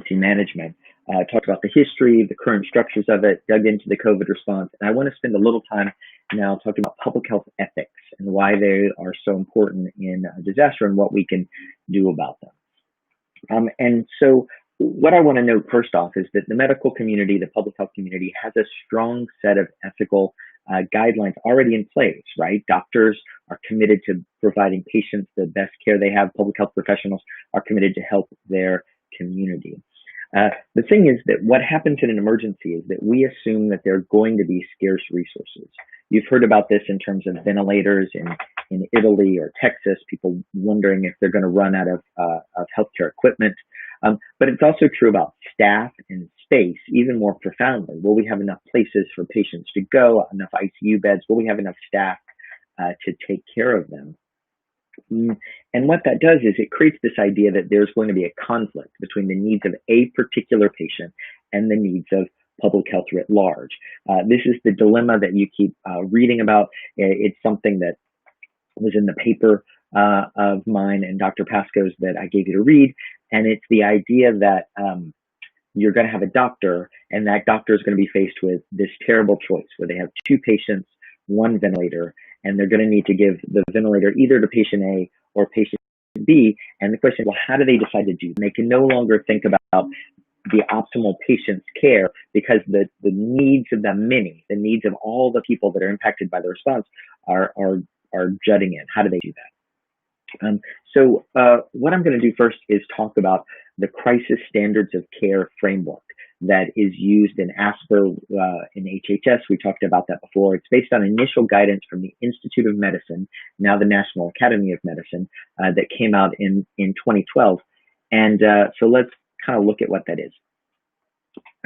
emergency management, talked about the history, the current structures of it, dug into the COVID response. And I want to spend a little time now talking about public health ethics and why they are so important in a disaster and what we can do about them. And so what I want to note first off is that the medical community, the public health community, has a strong set of ethical guidelines already in place, right? Doctors are committed to providing patients the best care they have. Public health professionals are committed to help their community. The thing is that what happens in an emergency is that we assume that there are going to be scarce resources. You've heard about this in terms of ventilators in Italy or Texas, people wondering if they're going to run out of healthcare equipment. But it's also true about staff and space, even more profoundly. Will we have enough places for patients to go, enough ICU beds? Will we have enough staff to take care of them? And what that does is it creates this idea that there's going to be a conflict between the needs of a particular patient and the needs of public health writ large. This is the dilemma that you keep reading about. It's something that was in the paper of mine and Dr. Pascoe's that I gave you to read. And it's the idea that you're going to have a doctor, and that doctor is going to be faced with this terrible choice where they have two patients, one ventilator, and they're going to need to give the ventilator either to patient A or patient B. And the question is, well, how do they decide to do? And they can no longer think about the optimal patient's care because the needs of the many, the needs of all the people that are impacted by the response are jutting in. How do they do that? So what I'm going to do first is talk about the crisis standards of care framework that is used in ASPR in HHS. We talked about that before. It's based on initial guidance from the Institute of Medicine, now the National Academy of Medicine, that came out in 2012. And so let's kind of look at what that is.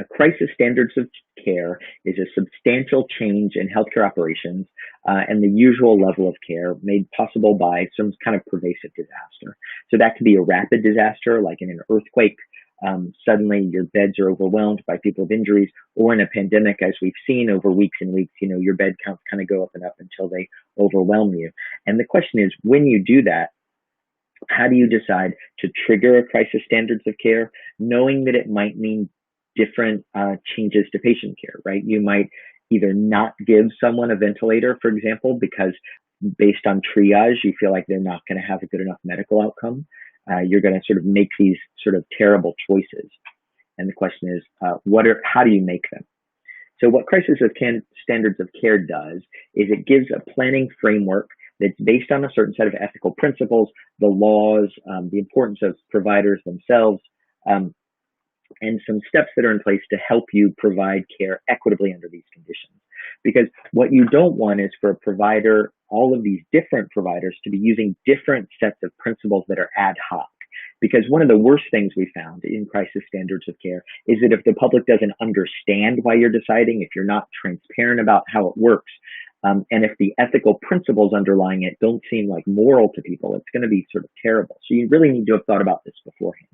A crisis standards of care is a substantial change in healthcare operations and the usual level of care made possible by some kind of pervasive disaster. So that could be a rapid disaster, like in an earthquake. Suddenly your beds are overwhelmed by people with injuries, or in a pandemic, as we've seen over weeks and weeks, your bed counts kind of go up and up until they overwhelm you. And the question is, when you do that, how do you decide to trigger a crisis standards of care, knowing that it might mean different changes to patient care, right? You might either not give someone a ventilator, for example, because based on triage, you feel like they're not going to have a good enough medical outcome. You're going to sort of make these sort of terrible choices. And the question is, how do you make them? So what crisis standards of care does is it gives a planning framework that's based on a certain set of ethical principles, the laws, the importance of providers themselves, and some steps that are in place to help you provide care equitably under these conditions. Because what you don't want is for a provider, all of these different providers, to be using different sets of principles that are ad hoc. Because one of the worst things we found in crisis standards of care is that if the public doesn't understand why you're deciding, if you're not transparent about how it works, and if the ethical principles underlying it don't seem like moral to people, it's going to be sort of terrible. So you really need to have thought about this beforehand.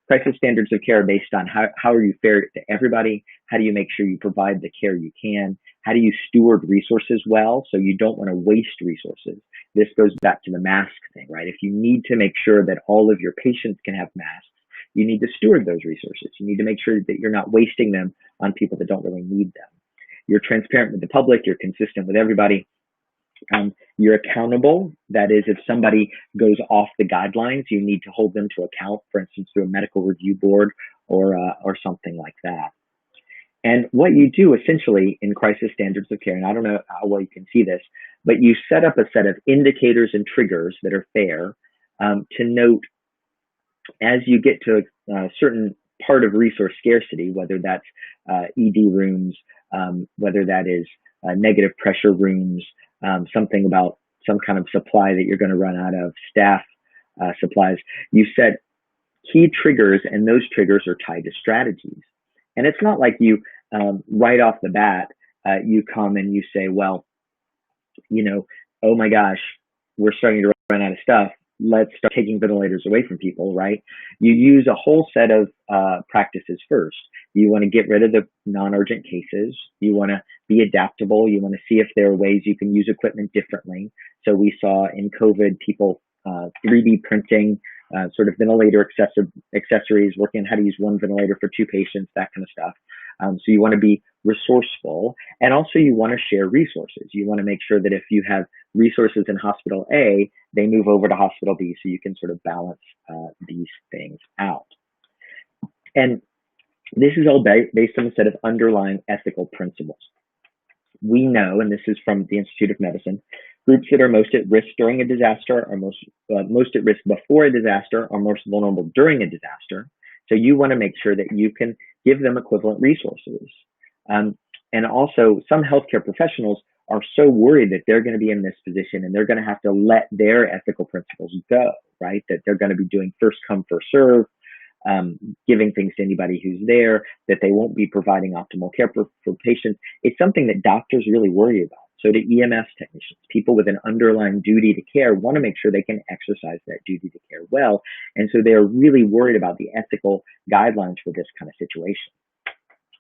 Crisis standards of care are based on how are you fair to everybody? How do you make sure you provide the care you can? How do you steward resources well? So you don't want to waste resources. This goes back to the mask thing, right? If you need to make sure that all of your patients can have masks, you need to steward those resources. You need to make sure that you're not wasting them on people that don't really need them. You're transparent with the public. You're consistent with everybody. You're accountable. That is, if somebody goes off the guidelines, you need to hold them to account, for instance, through a medical review board or something like that. And what you do essentially in crisis standards of care, and I don't know how well you can see this, but you set up a set of indicators and triggers that are fair to note as you get to a certain part of resource scarcity, whether that's ED rooms, whether that is negative pressure rooms, something about some kind of supply that you're going to run out of, staff supplies. You set key triggers, and those triggers are tied to strategies. And it's not like you, right off the bat, you come and you say, well, oh my gosh, we're starting to run out of stuff. Let's start taking ventilators away from people, right? You use a whole set of practices first. You want to get rid of the non-urgent cases. You want to be adaptable. You want to see if there are ways you can use equipment differently. So we saw in COVID people 3D printing sort of ventilator accessories, working on how to use one ventilator for two patients, that kind of stuff. So you want to be resourceful, and also you want to share resources. You want to make sure that if you have resources in hospital A, they move over to hospital B, so you can sort of balance these things out. And this is all based on a set of underlying ethical principles. We know, and this is from the Institute of Medicine, groups that are most at risk during a disaster are most at risk before a disaster, are most vulnerable during a disaster. So you want to make sure that you can give them equivalent resources. And also, some healthcare professionals are so worried that they're going to be in this position and they're going to have to let their ethical principles go, right? That they're going to be doing first come, first serve, giving things to anybody who's there, that they won't be providing optimal care for patients. It's something that doctors really worry about. So do EMS technicians. People with an underlying duty to care want to make sure they can exercise that duty to care well. And so they're really worried about the ethical guidelines for this kind of situation.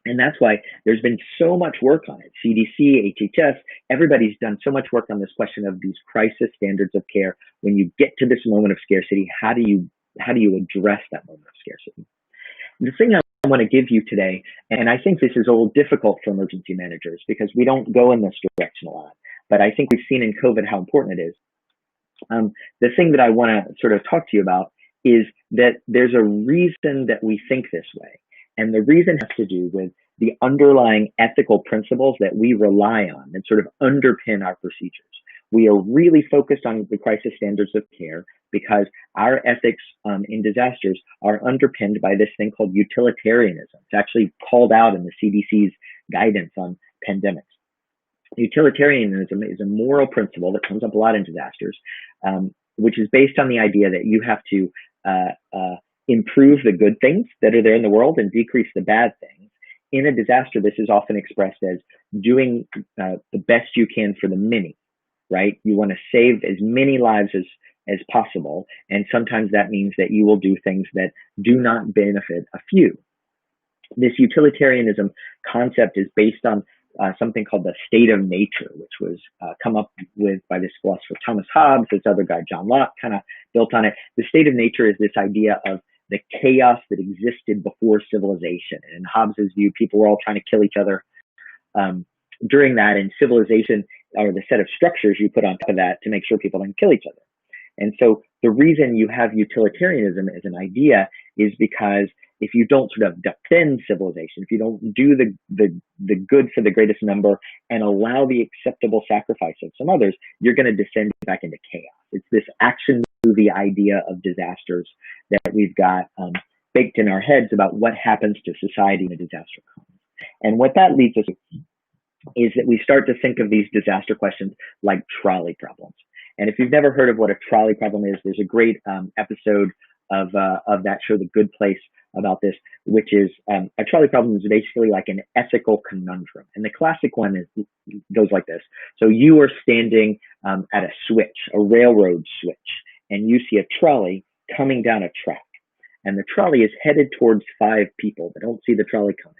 And that's why there's been so much work on it. CDC, HHS, everybody's done so much work on this question of these crisis standards of care. When you get to this moment of scarcity, how do you address that moment of scarcity? The thing I want to give you today, and I think this is a little difficult for emergency managers because we don't go in this direction a lot, but I think we've seen in COVID how important it is. The thing that I want to sort of talk to you about is that there's a reason that we think this way. And the reason has to do with the underlying ethical principles that we rely on and sort of underpin our procedures. We are really focused on the crisis standards of care because our ethics in disasters are underpinned by this thing called utilitarianism. It's actually called out in the CDC's guidance on pandemics. Utilitarianism is a moral principle that comes up a lot in disasters, which is based on the idea that you have to improve the good things that are there in the world and decrease the bad things. In a disaster, this is often expressed as doing the best you can for the many, right? You want to save as many lives as possible. And sometimes that means that you will do things that do not benefit a few. This utilitarianism concept is based on something called the state of nature, which was come up with by this philosopher Thomas Hobbes. This other guy, John Locke, kind of built on it. The state of nature is this idea of the chaos that existed before civilization. And in Hobbes's view, people were all trying to kill each other during that, and civilization are the set of structures you put on top of that to make sure people don't kill each other. And so the reason you have utilitarianism as an idea is because if you don't sort of defend civilization, if you don't do the good for the greatest number and allow the acceptable sacrifice of some others, you're going to descend back into chaos. It's this action movie idea of disasters that we've got baked in our heads about what happens to society when a disaster comes. And what that leads us to is that we start to think of these disaster questions like trolley problems. And if you've never heard of what a trolley problem is, there's a great episode of that show, The Good Place, about this, which is a trolley problem is basically like an ethical conundrum. And the classic one goes like this. So you are standing at a switch, a railroad switch, and you see a trolley coming down a track. And the trolley is headed towards 5 people that don't see the trolley coming.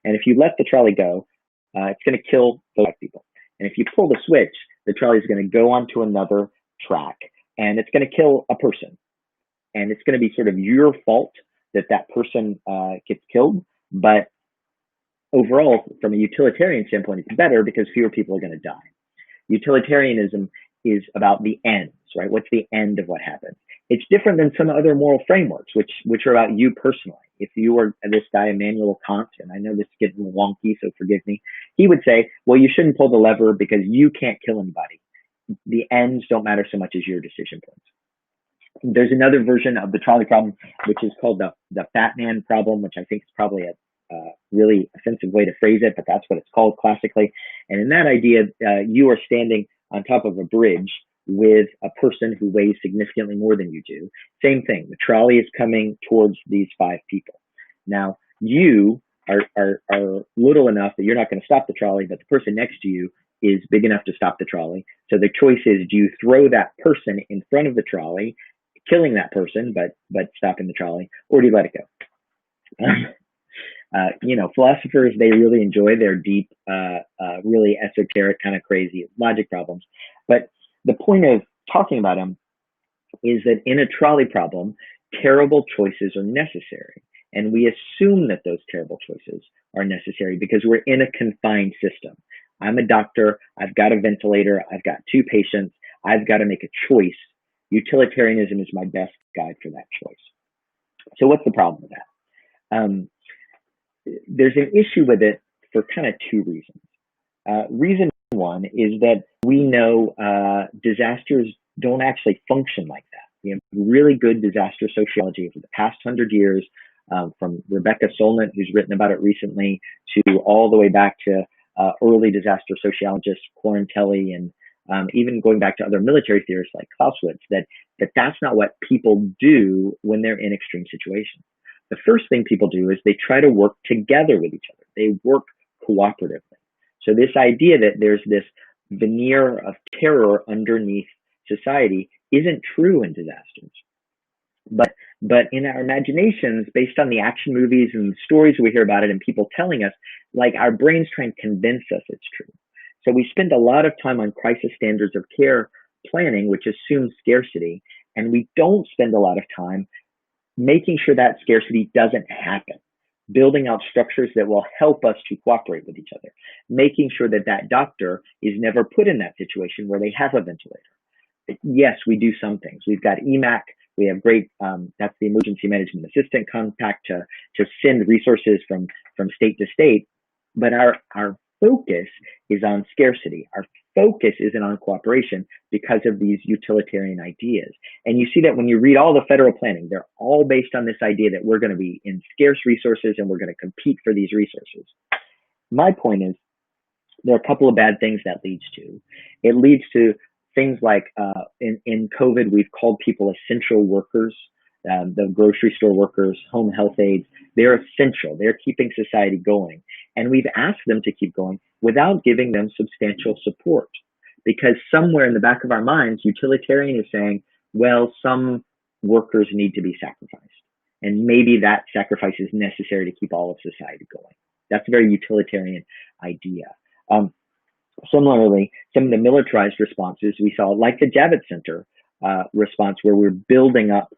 And if you let the trolley go, it's going to kill the 5 people. And if you pull the switch, the trolley is going to go onto another track and it's going to kill a person. And it's going to be sort of your fault that person gets killed. But overall, from a utilitarian standpoint, it's better because fewer people are going to die. Utilitarianism is about the ends, right? What's the end of what happens? It's different than some other moral frameworks, which are about you personally. If you were this guy, Immanuel Kant, and I know this is getting wonky, so forgive me, he would say, well, you shouldn't pull the lever because you can't kill anybody. The ends don't matter so much as your decision points. There's another version of the trolley problem, which is called the fat man problem, which I think is probably a really offensive way to phrase it, but that's what it's called classically. And in that idea, you are standing on top of a bridge with a person who weighs significantly more than you do. Same thing. The trolley is coming towards these 5 people. Now, you are little enough that you're not going to stop the trolley, but the person next to you is big enough to stop the trolley. So the choice is, do you throw that person in front of the trolley, killing that person, but stopping the trolley, or do you let it go? Philosophers, they really enjoy their deep, really esoteric, kind of crazy logic problems. But the point of talking about them is that in a trolley problem, terrible choices are necessary. And we assume that those terrible choices are necessary because we're in a confined system. I'm a doctor. I've got a ventilator. I've got two patients. I've got to make a choice. Utilitarianism is my best guide for that choice. So what's the problem with that? There's an issue with it for kind of two reasons. Reason one is that we know disasters don't actually function like that. We have really good disaster sociology for the past 100 years, from Rebecca Solnit, who's written about it recently, to all the way back to early disaster sociologists, Quarantelli, and even going back to other military theorists like Clausewitz, that's not what people do when they're in extreme situations. The first thing people do is they try to work together with each other. They work cooperatively. So this idea that there's this veneer of terror underneath society isn't true in disasters. But in our imaginations, based on the action movies and stories we hear about it and people telling us, like, our brains try and convince us it's true. So we spend a lot of time on crisis standards of care planning, which assumes scarcity, and we don't spend a lot of time making sure that scarcity doesn't happen, building out structures that will help us to cooperate with each other, making sure that that doctor is never put in that situation where they have a ventilator. Yes, we do some things. We've got EMAC. We have great, that's the Emergency Management Assistant Compact to send resources from state to state. But our focus is on scarcity. Our focus isn't on cooperation because of these utilitarian ideas. And you see that when you read all the federal planning, they're all based on this idea that we're going to be in scarce resources and we're going to compete for these resources. My point is, there are a couple of bad things that leads to. It leads to things like in COVID, we've called people essential workers, the grocery store workers, home health aides. They're essential. They're keeping society going. And we've asked them to keep going without giving them substantial support. Because somewhere in the back of our minds, utilitarian is saying, well, some workers need to be sacrificed. And maybe that sacrifice is necessary to keep all of society going. That's a very utilitarian idea. Similarly, some of the militarized responses we saw, like the Javits Center response, where we're building up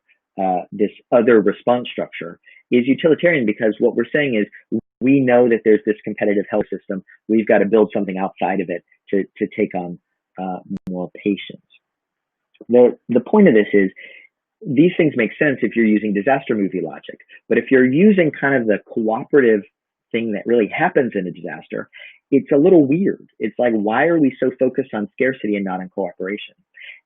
this other response structure, is utilitarian because what we're saying is we know that there's this competitive health system. We've got to build something outside of it to take on more patients. The point of this is these things make sense if you're using disaster movie logic, but if you're using kind of the cooperative thing that really happens in a disaster, it's a little weird. It's like, why are we so focused on scarcity and not on cooperation?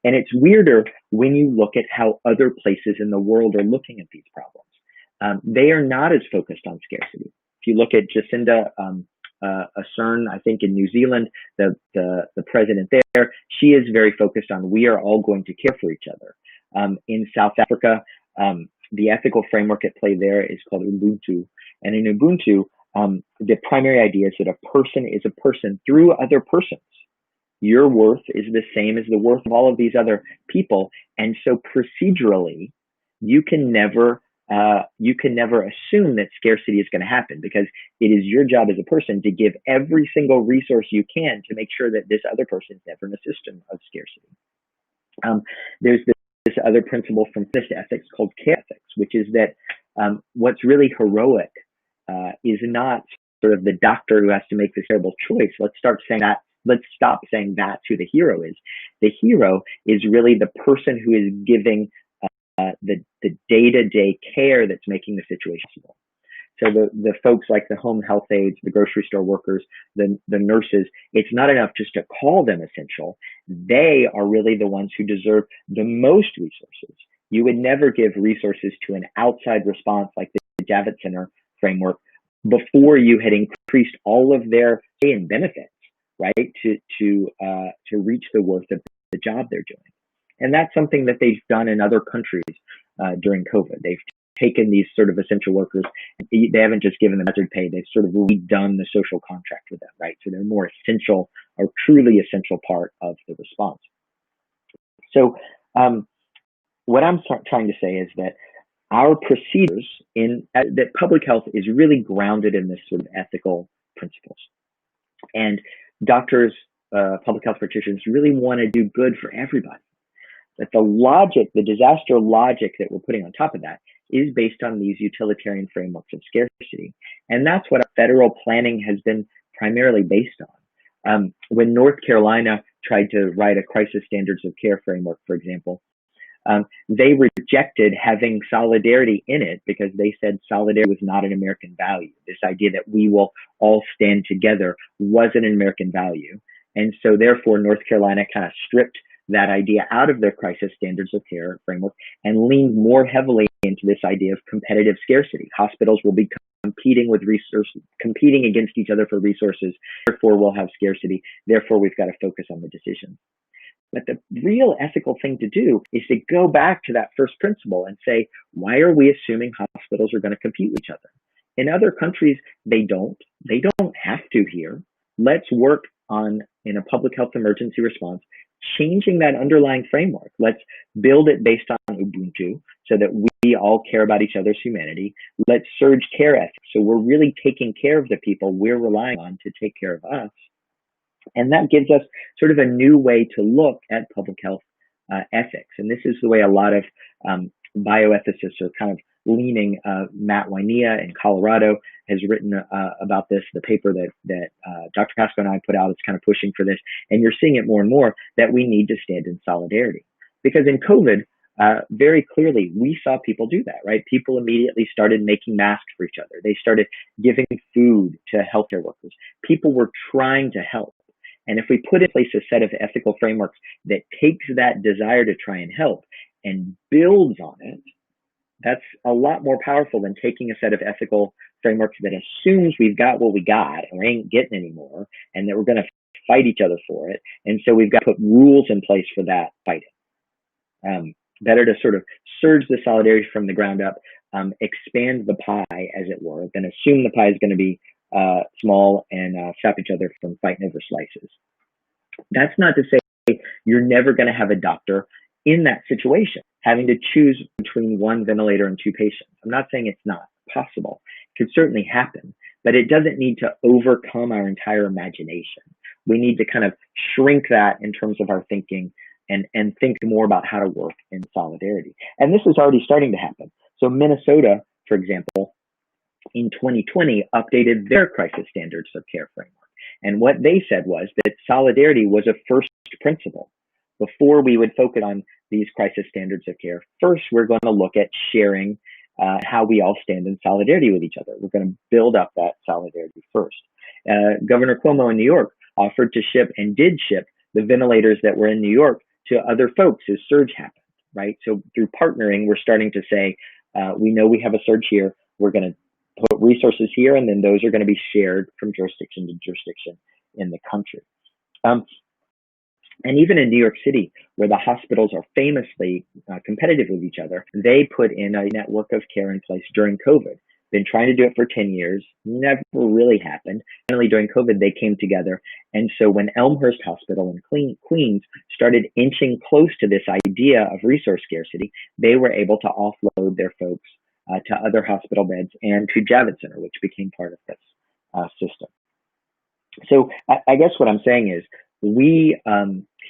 And it's weirder when you look at how other places in the world are looking at these problems. They are not as focused on scarcity. If you look at Jacinda Ardern, I think in New Zealand, the president there, she is very focused on we are all going to care for each other. In South Africa, the ethical framework at play there is called Ubuntu. And in Ubuntu, the primary idea is that a person is a person through other persons. Your worth is the same as the worth of all of these other people. And so procedurally, you can never assume that scarcity is going to happen, because it is your job as a person to give every single resource you can to make sure that this other person is never in a system of scarcity. There's this other principle from feminist ethics called care ethics, which is that what's really heroic is not sort of the doctor who has to make this terrible choice. Let's stop saying that's who the hero is. The hero is really the person who is giving the day-to-day care that's making the situation possible. So the folks like the home health aides, the grocery store workers, the nurses, it's not enough just to call them essential. They are really the ones who deserve the most resources. You would never give resources to an outside response like the Javits Center framework before you had increased all of their pay and benefits, right? To reach the worth of the job they're doing. And that's something that they've done in other countries during COVID. They've taken these sort of essential workers. They haven't just given them measured pay. They've sort of redone the social contract with them, right? So they're more essential or truly essential part of the response. So what I'm trying to say is that our procedures that public health is really grounded in this sort of ethical principles. And doctors, public health practitioners really want to do good for everybody. But the logic, the disaster logic that we're putting on top of that is based on these utilitarian frameworks of scarcity. And that's what our federal planning has been primarily based on. When North Carolina tried to write a crisis standards of care framework, for example, they rejected having solidarity in it because they said solidarity was not an American value. This idea that we will all stand together wasn't an American value. And so therefore, North Carolina kind of stripped that idea out of their crisis standards of care framework and leaned more heavily into this idea of competitive scarcity. Hospitals will be competing with resources, competing against each other for resources. Therefore, we'll have scarcity. Therefore, we've got to focus on the decisions. But the real ethical thing to do is to go back to that first principle and say, why are we assuming hospitals are going to compete with each other? In other countries, they don't. They don't have to here. Let's work on, in a public health emergency response, changing that underlying framework. Let's build it based on Ubuntu so that we all care about each other's humanity. Let's surge care ethics. So we're really taking care of the people we're relying on to take care of us. And that gives us sort of a new way to look at public health ethics. And this is the way a lot of bioethicists are kind of leaning. Matt Wynea in Colorado has written about this. The paper that Dr. Pascoe and I put out is kind of pushing for this. And you're seeing it more and more that we need to stand in solidarity. Because in COVID, very clearly, we saw people do that, right? People immediately started making masks for each other. They started giving food to healthcare workers. People were trying to help. And if we put in place a set of ethical frameworks that takes that desire to try and help and builds on it, that's a lot more powerful than taking a set of ethical frameworks that assumes we've got what we got and we ain't getting any more and that we're going to fight each other for it. And so we've got to put rules in place for that fighting. Better to sort of surge the solidarity from the ground up, expand the pie, as it were, than assume the pie is going to be small and stop each other from fighting over slices. That's not to say you're never going to have a doctor in that situation having to choose between one ventilator and two patients. I'm not saying it's not possible. It could certainly happen, but it doesn't need to overcome our entire imagination. We need to kind of shrink that in terms of our thinking and think more about how to work in solidarity. And this is already starting to happen. So Minnesota, for example, in 2020 updated their crisis standards of care framework. And what they said was that solidarity was a first principle. Before we would focus on these crisis standards of care, first we're going to look at sharing how we all stand in solidarity with each other. We're going to build up that solidarity first. Governor Cuomo in New York offered to ship and did ship the ventilators that were in New York to other folks as surge happened, right? So through partnering, we're starting to say, we know we have a surge here. We're going to put resources here, and then those are going to be shared from jurisdiction to jurisdiction in the country. And even in New York City, where the hospitals are famously competitive with each other, they put in a network of care in place during COVID. Been trying to do it for 10 years, never really happened. Finally, during COVID, they came together. And so when Elmhurst Hospital in Queens started inching close to this idea of resource scarcity, they were able to offload their folks to other hospital beds and to Javits Center, which became part of this system. So I guess what I'm saying is we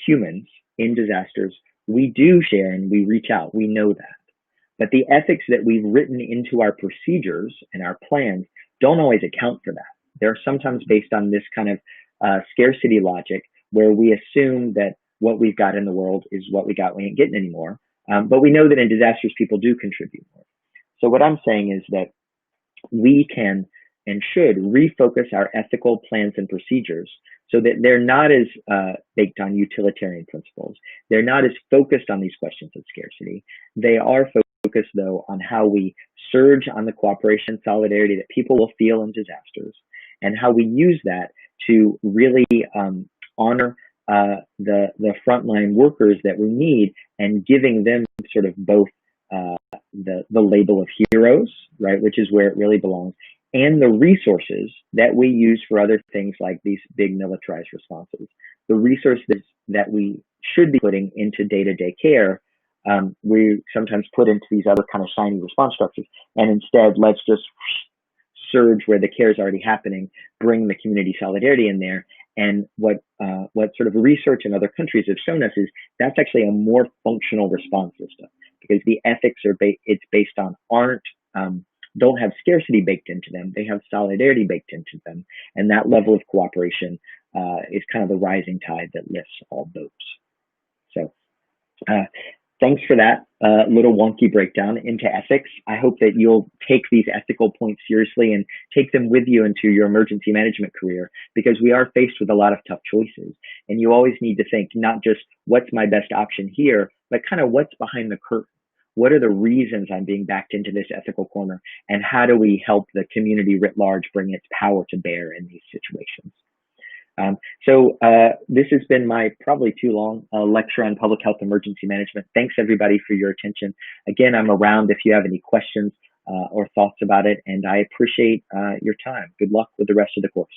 humans in disasters, we do share and we reach out. We know that. But the ethics that we've written into our procedures and our plans don't always account for that. They're sometimes based on this kind of scarcity logic where we assume that what we've got in the world is what we got. We ain't getting any more. But we know that in disasters, people do contribute more. So what I'm saying is that we can and should refocus our ethical plans and procedures so that they're not as baked on utilitarian principles. They're not as focused on these questions of scarcity. They are focused, though, on how we surge on the cooperation and solidarity that people will feel in disasters and how we use that to really honor the frontline workers that we need and giving them sort of both the label of heroes, right, which is where it really belongs, and the resources that we use for other things like these big militarized responses. The resources that we should be putting into day-to-day care, we sometimes put into these other kind of shiny response structures. And instead, let's just surge where the care is already happening, bring the community solidarity in there, And what sort of research in other countries have shown us is that's actually a more functional response system, because the ethics it's based on aren't don't have scarcity baked into them. They have solidarity baked into them, and that level of cooperation is kind of the rising tide that lifts all boats. So, thanks for that little wonky breakdown into ethics. I hope that you'll take these ethical points seriously and take them with you into your emergency management career, because we are faced with a lot of tough choices. And you always need to think not just what's my best option here, but kind of what's behind the curtain. What are the reasons I'm being backed into this ethical corner? And how do we help the community writ large bring its power to bear in these situations? This has been my probably too long lecture on public health emergency management. Thanks everybody for your attention. Again, I'm around if you have any questions or thoughts about it, and I appreciate your time. Good luck with the rest of the course.